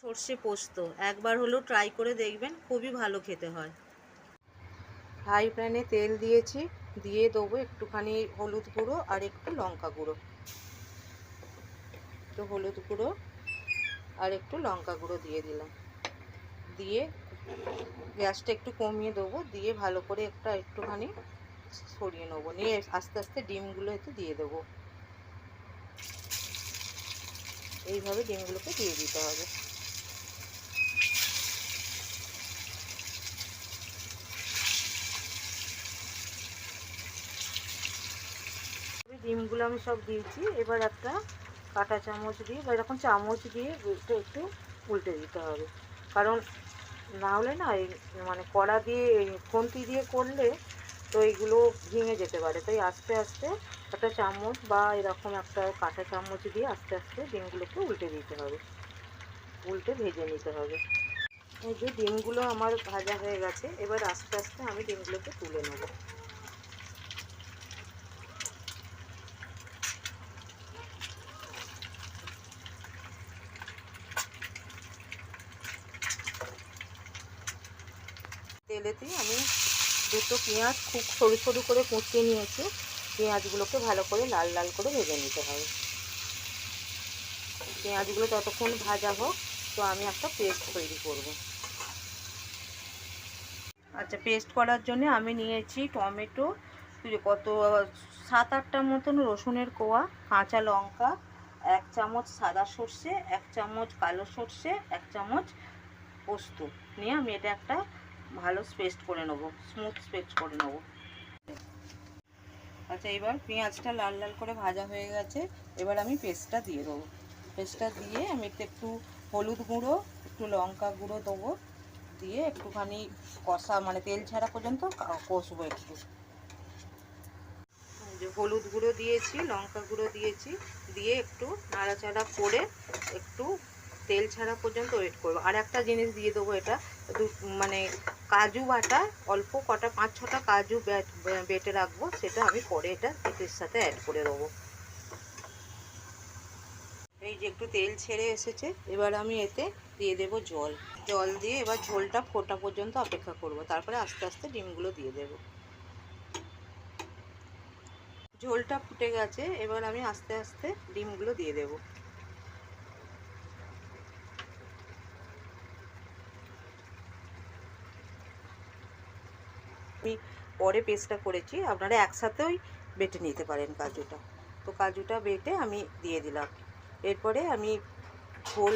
সর্ষে পোস্ত একবার হলেও ট্রাই করে দেখবেন, খুবই ভালো খেতে হয়। হাই প্যানে তেল দিয়েছি, দিয়ে দেবো একটুখানি হলুদ গুঁড়ো আর একটু লঙ্কা গুঁড়ো, একটু হলুদ গুঁড়ো আর একটু লঙ্কা গুঁড়ো দিয়ে দিলাম। দিয়ে গ্যাসটা একটু কমিয়ে দেবো, দিয়ে ভালো করে একটুখানি ছড়িয়ে নেবো, নিয়ে আস্তে আস্তে ডিমগুলো এতে দিয়ে দেবো। এইভাবে ডিমগুলোকে দিয়ে দিতে হবে। ডিমগুলো আমি সব দিয়েছি, এবার একটা কাঁটা চামচ দিয়ে বা এরকম চামচ দিয়ে একটু উল্টে দিতে হবে, কারণ না হলে না এই মানে কড়া দিয়ে খুন্তি দিয়ে করলে তো এইগুলো ভেঙে যেতে পারে। তাই আস্তে আস্তে একটা চামচ বা এরকম একটা কাঁটা চামচ দিয়ে আস্তে আস্তে ডিমগুলোকে উল্টে দিতে হবে, উল্টে ভেজে নিতে হবে। এই যে ডিমগুলো আমার ভাজা হয়ে গেছে, এবার আস্তে আস্তে আমি ডিমগুলোকে তুলে নেব। তেলেতেই আমি দুটো পেঁয়াজ খুব সরু সরু করে কুচিয়ে নিয়েছি, পেঁয়াজগুলোকে ভালো করে লাল লাল করে ভেজে নিতে হবে। পেঁয়াজগুলো ততক্ষণ ভাজা হোক, তো আমি একটা পেস্ট তৈরি করব। আচ্ছা, পেস্ট করার জন্য আমি নিয়েছি টমেটো, কত 7-8টার মতন রসুনের কোয়া, কাঁচা লঙ্কা, 1 চামচ সাদা সর্ষে, 1 চামচ কালো সর্ষে, 1 চামচ পোস্ত নিয়ে আমি এটা একটা ভালো পেস্ট করে নেব, স্মুথ পেস্ট করে নেব। আচ্ছা, এবার পেঁয়াজটা লাল লাল করে ভাজা হয়ে গেছে, এবার আমি পেস্টটা দিয়ে দেবো। পেস্টটা দিয়ে আমি একটু হলুদ গুঁড়ো, একটু লঙ্কা গুঁড়ো দেবো, দিয়ে একটুখানি কষা মানে তেল ছাড়া পর্যন্ত কষবো একটু। যে হলুদ গুঁড়ো দিয়েছি, লঙ্কা গুঁড়ো দিয়েছি, দিয়ে একটু নাড়াচাড়া করে একটু তেল ছাড়া পর্যন্ত ওয়েট করবো। আর একটা জিনিস দিয়ে দেবো, এটা মানে কাজু বাটা অল্প কটা 5-6টা কাজু বেটে রাখবো, সেটা আমি পরে এটা এর সাথে অ্যাড করে দেবো। এই যে একটু তেল ছেড়ে এসেছে, এবার আমি এতে দিয়ে দেবো জল। জল দিয়ে এবার ঝোলটা ফোটা পর্যন্ত অপেক্ষা করব, তারপরে আস্তে আস্তে ডিমগুলো দিয়ে দেবো। ঝোলটা ফুটে গেছে, এবার আমি আস্তে আস্তে ডিমগুলো দিয়ে দেবো। আমি পরে পেস্টটা করেছি, আপনারা একসাথেই বেটে নিতে পারেন কাজুটা। তো কাজুটা বেটে আমি দিয়ে দিলাম। এরপরে আমি ঝোল